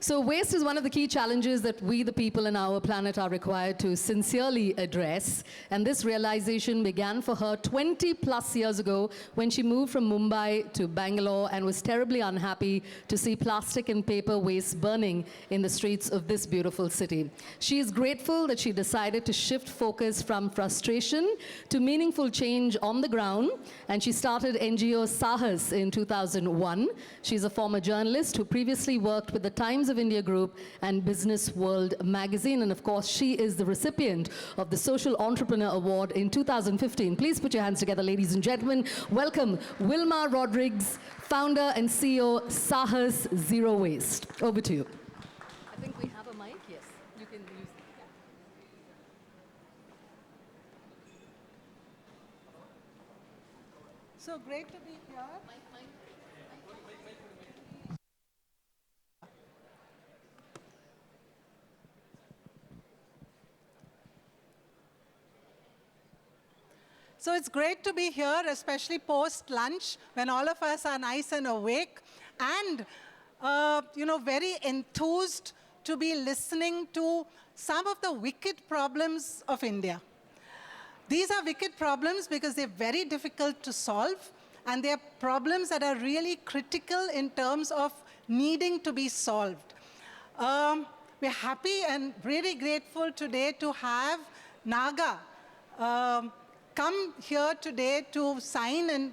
So waste is one of the key challenges that we, the people in our planet, are required to sincerely address. And this realization began for her 20 plus years ago when she moved from Mumbai to Bangalore and was terribly unhappy to see plastic and paper waste burning in the streets of this beautiful city. She is grateful that she decided to shift focus from frustration to meaningful change on the ground. And she started NGO Saahas in 2001. She's a former journalist who previously worked with the Times of India Group and Business World magazine, and of course she is the recipient of the Social Entrepreneur Award in 2015. Please put your hands together, ladies and gentlemen. Welcome Wilma Rodrigues, founder and CEO Saahas Zero Waste. Over to you. I think we have a mic. Yes, you can use it. So great to be here. So it's great to be here, especially post-lunch, when all of us are nice and awake, and very enthused to be listening to some of the wicked problems of India. These are wicked problems because they're very difficult to solve, and they're problems that are really critical in terms of needing to be solved. We're happy and really grateful today to have Naga come here today to sign and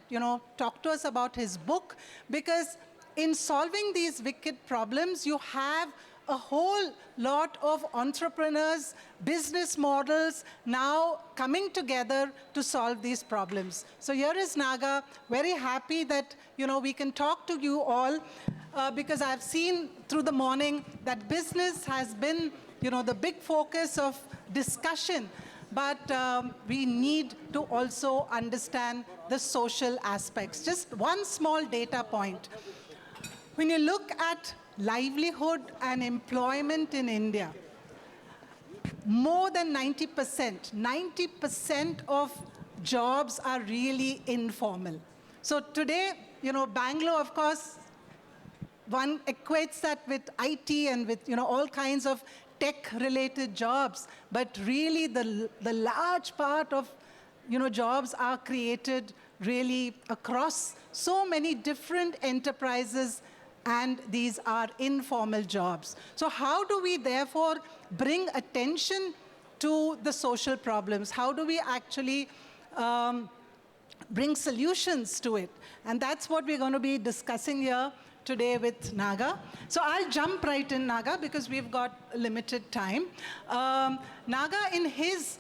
talk to us about his book, because in solving these wicked problems, you have a whole lot of entrepreneurs, business models now coming together to solve these problems. So here is Naga, very happy that we can talk to you all, because I've seen through the morning that business has been the big focus of discussion. But we need to also understand the social aspects. Just one small data point. When you look at livelihood and employment in India, more than 90% of jobs are really informal. So today, Bangalore, of course, one equates that with IT and with all kinds of tech-related jobs, but really the large part of jobs are created really across so many different enterprises, and these are informal jobs. So how do we therefore bring attention to the social problems? How do we actually bring solutions to it? And that's what we're going to be discussing here today with Naga. So I'll jump right in, Naga, because we've got limited time. Naga, in his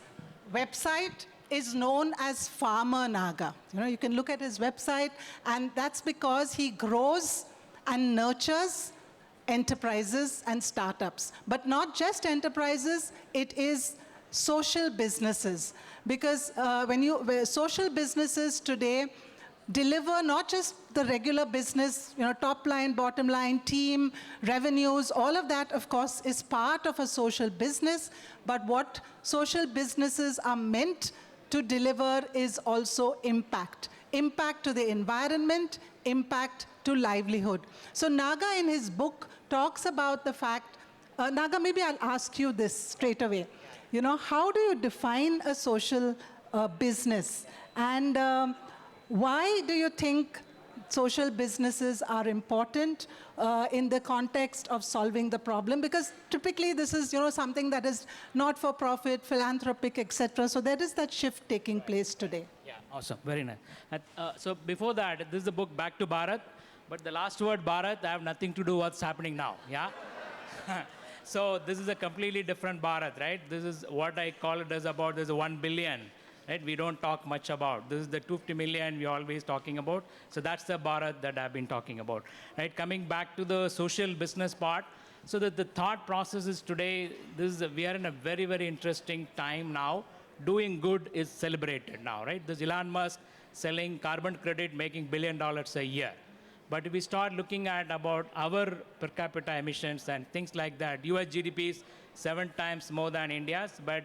website, is known as Farmer Naga. You can look at his website, and that's because he grows and nurtures enterprises and startups. But not just enterprises, it is social businesses. Because social businesses today deliver not just the regular business, top line, bottom line, team, revenues, all of that, of course, is part of a social business. But what social businesses are meant to deliver is also impact. Impact to the environment, impact to livelihood. So Naga in his book talks about the fact, Naga, maybe I'll ask you this straight away. How do you define a social business? And why do you think social businesses are important in the context of solving the problem? Because typically this is something that is not for profit, philanthropic, etc. So there is that shift taking place today. Yeah, awesome, very nice. So before that, this is the book Back to Bharat, but the last word Bharat, I have nothing to do with what's happening now. Yeah. So this is a completely different Bharat, right? This is what I call it as about there's a 1 billion. Right? We don't talk much about. This is the 250 million we're always talking about. So that's the Bharat that I've been talking about. Right? Coming back to the social business part, so that the thought process is today, we are in a very, very interesting time now. Doing good is celebrated now, right? There's Elon Musk selling carbon credit, making $1 billion a year. But if we start looking at about our per capita emissions and things like that, US GDP is 7 times more than India's, but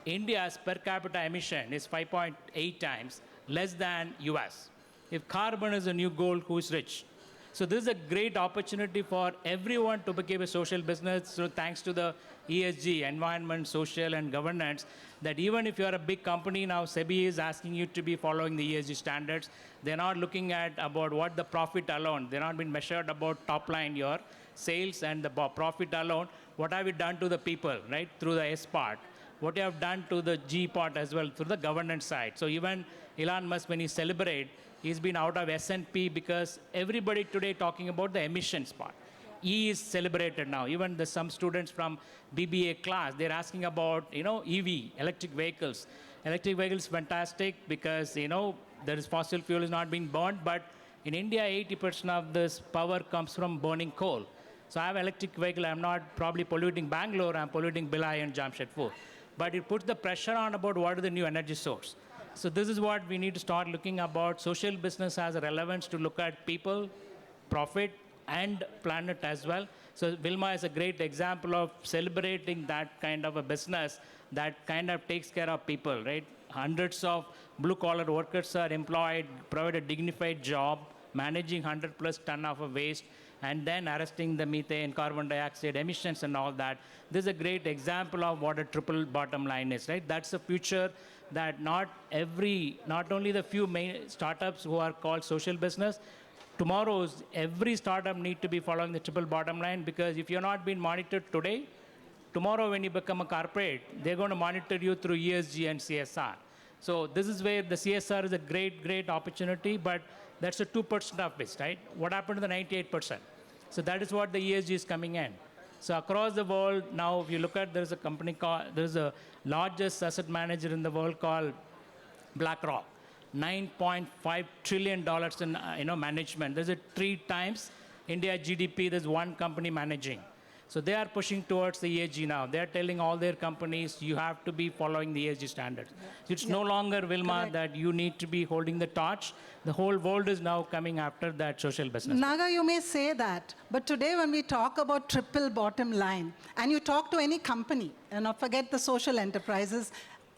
India's per capita emission is 5.8 times less than US. If carbon is a new gold, who's rich? So this is a great opportunity for everyone to become a social business. So thanks to the ESG, environment, social, and governance, that even if you are a big company now, SEBI is asking you to be following the ESG standards. They're not looking at about what the profit alone. They're not being measured about top line, your sales and the profit alone. What have you done to the people, right, through the S part? What you have done to the G part as well, through the governance side. So even Elon Musk, when he celebrate, he's been out of S&P because everybody today talking about the emissions part. E is celebrated now. Even some students from BBA class, they're asking about, EV, electric vehicles. Electric vehicles fantastic because, there is fossil fuel is not being burned, but in India, 80% of this power comes from burning coal. So I have an electric vehicle. I'm not probably polluting Bangalore. I'm polluting Bhilai and Jamshedpur. But it puts the pressure on about what is the new energy source. So this is what we need to start looking about. Social business has a relevance to look at people, profit, and planet as well. So Wilma is a great example of celebrating that kind of a business that kind of takes care of people, right? Hundreds of blue-collar workers are employed, provide a dignified job, managing 100+ ton of a waste, and then arresting the methane, carbon dioxide emissions and all that. This is a great example of what a triple bottom line is, right? That's the future that not only the few main startups who are called social business, tomorrow's every startup need to be following the triple bottom line, because if you're not being monitored today, tomorrow when you become a corporate, they're going to monitor you through ESG and CSR. So this is where the CSR is a great opportunity, but that's a 2% of it, right? What happened to the 98%? So that is what the ESG is coming in. So across the world, now if you look at, there's a largest asset manager in the world called BlackRock, $9.5 trillion in management. There's 3 times India GDP, there's one company managing. So they are pushing towards the ESG now. They're telling all their companies, you have to be following the ESG standards. So it's no longer, Wilma, Correct. that you need to be holding the torch. The whole world is now coming after that social business. Naga, you may say that, but today when we talk about triple bottom line, and you talk to any company, and not forget the social enterprises,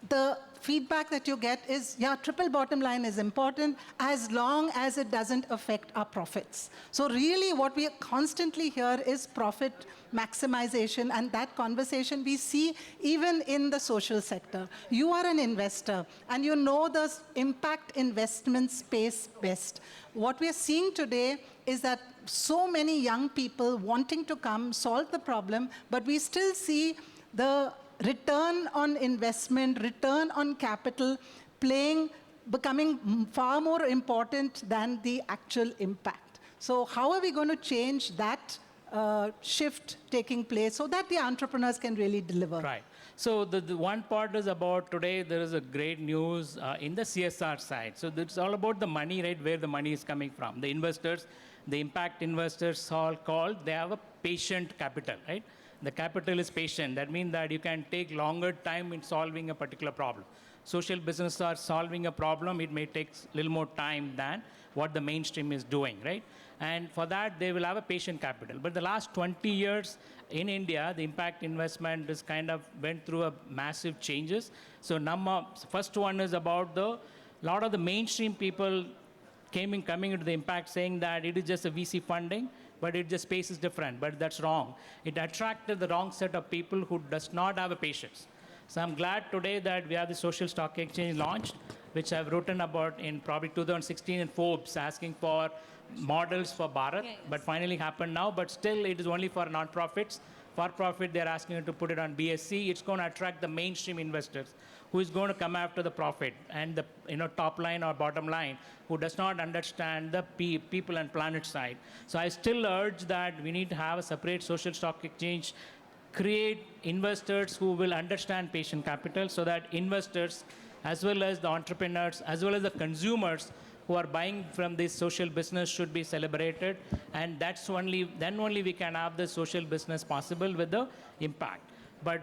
the feedback that you get is, yeah, triple bottom line is important as long as it doesn't affect our profits. So really what we constantly hear is profit maximization, and that conversation we see even in the social sector. You are an investor, and you know the impact investment space best. What we are seeing today is that so many young people wanting to come solve the problem, but we still see the return on investment, return on capital becoming far more important than the actual impact. So how are we going to change that shift taking place so that the entrepreneurs can really deliver? Right. So the one part is about today, there is a great news in the CSR side. So it's all about the money, right, where the money is coming from. The investors, the impact investors all called, they have a patient capital, right? The capital is patient. That means that you can take longer time in solving a particular problem. Social businesses are solving a problem. It may take a little more time than what the mainstream is doing, right? And for that, they will have a patient capital. But the last 20 years in India, the impact investment is kind of went through a massive changes. So first one is about lot of the mainstream people coming into the impact saying that it is just a VC funding, but just space is different, but that's wrong. It attracted the wrong set of people who does not have a patience. So I'm glad today that we have the social stock exchange launched, which I've written about in probably 2016 in Forbes, asking for models for Bharat, but finally happened now, but still it is only for non-profits. For profit, they're asking you to put it on BSC. It's going to attract the mainstream investors who is going to come after the profit and the top line or bottom line, who does not understand the people and planet side. So I still urge that we need to have a separate social stock exchange, create investors who will understand patient capital, so that investors, as well as the entrepreneurs, as well as the consumers who are buying from this social business should be celebrated. And then only we can have the social business possible with the impact. But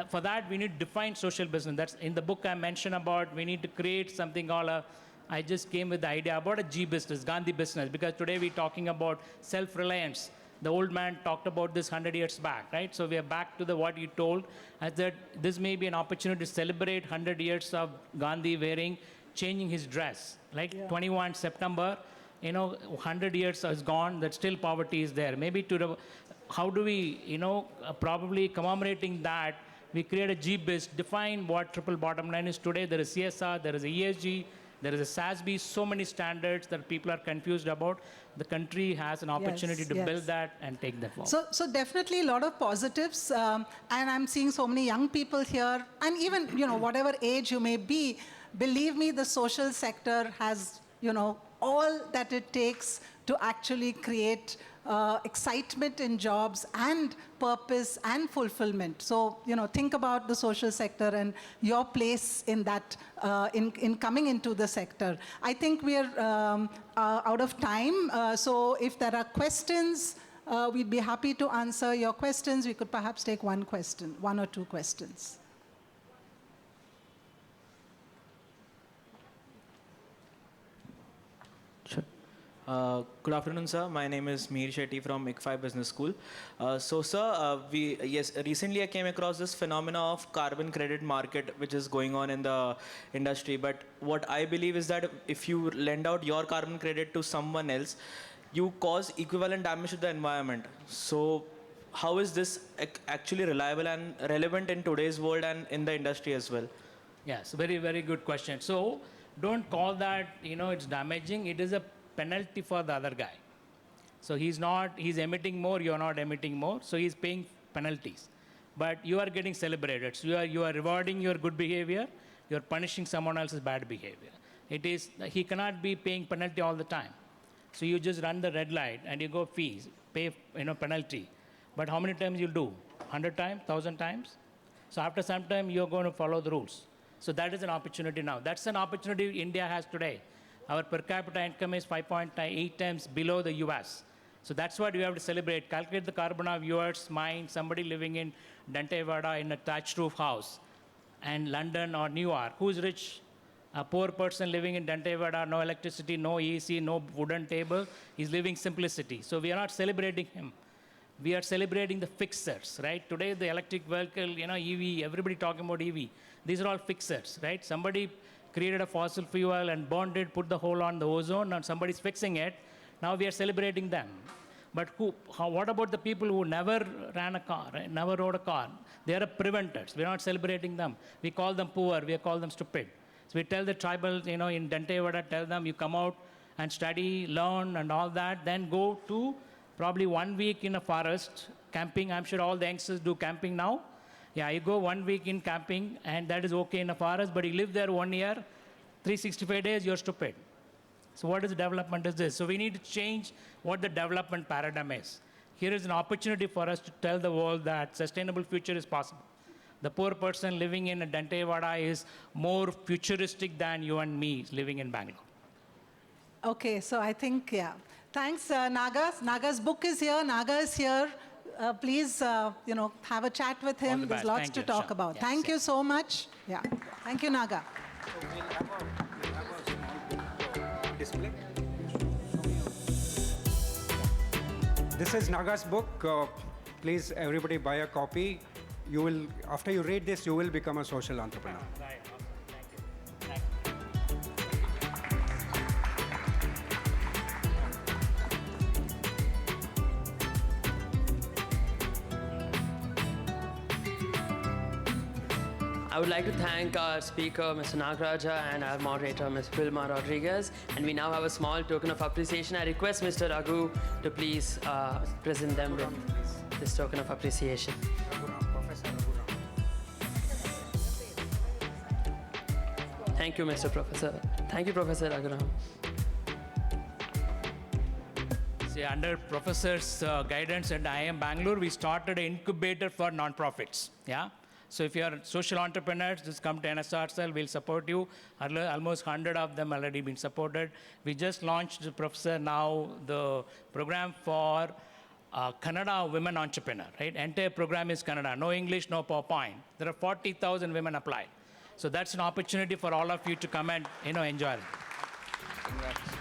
for that, we need to define social business. That's in the book I mentioned about, we need to create something called I just came with the idea about a G business, Gandhi business, because today we're talking about self-reliance. The old man talked about this 100 years back, right? So we are back to what he told, as that this may be an opportunity to celebrate 100 years of Gandhi changing his dress. Like 21 September, 100 years has gone, that still poverty is there. Maybe how do we, probably commemorating that, we create a GBIS, define what triple bottom line is today. There is CSR, there is a ESG, there is a SASB, so many standards that people are confused about. The country has an opportunity to build that and take that forward. So definitely a lot of positives, and I'm seeing so many young people here, and even, whatever age you may be, believe me, the social sector has, all that it takes to actually create excitement in jobs and purpose and fulfillment. So, think about the social sector and your place in that, in coming into the sector. I think we're out of time. So if there are questions, we'd be happy to answer your questions. We could perhaps take one or two questions. Good afternoon, sir. My name is Mihir Shetty from ICFI Business School. Sir, recently I came across this phenomena of carbon credit market, which is going on in the industry. But what I believe is that if you lend out your carbon credit to someone else, you cause equivalent damage to the environment. So how is this actually reliable and relevant in today's world and in the industry as well? Yes, very, very good question. So don't call that, it's damaging. It is a penalty for the other guy. So he's emitting more, you're not emitting more, so he's paying penalties. But you are getting celebrated. So you are rewarding your good behavior, you're punishing someone else's bad behavior. He cannot be paying penalty all the time. So you just run the red light and you go fees, pay penalty. But how many times you'll do? 100 times, 1,000 times? So after some time, you're going to follow the rules. So that is an opportunity now. That's an opportunity India has today. Our per capita income is 5.8 times below the US. So that's what we have to celebrate. Calculate the carbon of yours, mine, somebody living in Dantewada in a thatched roof house, and London or New York. Who's rich? A poor person living in Dantewada, no electricity, no AC, no wooden table. He's living simplicity. So we are not celebrating him. We are celebrating the fixers, right? Today, the electric vehicle, EV, everybody talking about EV. These are all fixers, right? Somebody created a fossil fuel and burned it, put the hole on the ozone, and somebody's fixing it. Now we are celebrating them. But what about the people who never ran a car, right? Never rode a car? They are preventers. We're not celebrating them. We call them poor. We call them stupid. So we tell the tribals, in Dantewada, tell them you come out and study, learn, and all that. Then go to probably 1 week in a forest, camping. I'm sure all the youngsters do camping now. Yeah, you go 1 week in camping, and that is okay in a forest, but you live there 1 year, 365 days, you're stupid. So what is development is this? So we need to change what the development paradigm is. Here is an opportunity for us to tell the world that sustainable future is possible. The poor person living in a Dantewada is more futuristic than you and me living in Bangalore. Okay, so I think, Thanks, Naga. Naga's book is here. Naga is here. Please, have a chat with him. There's lots to talk about. Yes, Thank you so much. Yeah. Thank you, Naga. So we'll have a display. This is Naga's book. Please, everybody buy a copy. You will, after you read this, you will become a social entrepreneur. Right. I would like to thank our speaker, Mr. Nagaraja, and our moderator, Ms. Wilma Rodrigues. And we now have a small token of appreciation. I request Mr. Raghu to please present them with this token of appreciation. Thank you, Mr. Professor. Thank you, Professor Raghuram. See, under Professor's guidance at IIM Bangalore, we started an incubator for nonprofits. Yeah. So if you are social entrepreneurs, just come to NSRCEL, we'll support you. Almost 100 of them already been supported. We just launched, Professor, now the program for Kannada women entrepreneur, right? Entire program is Kannada, no English, no PowerPoint. There are 40,000 women applied. So that's an opportunity for all of you to come and enjoy it. Congrats.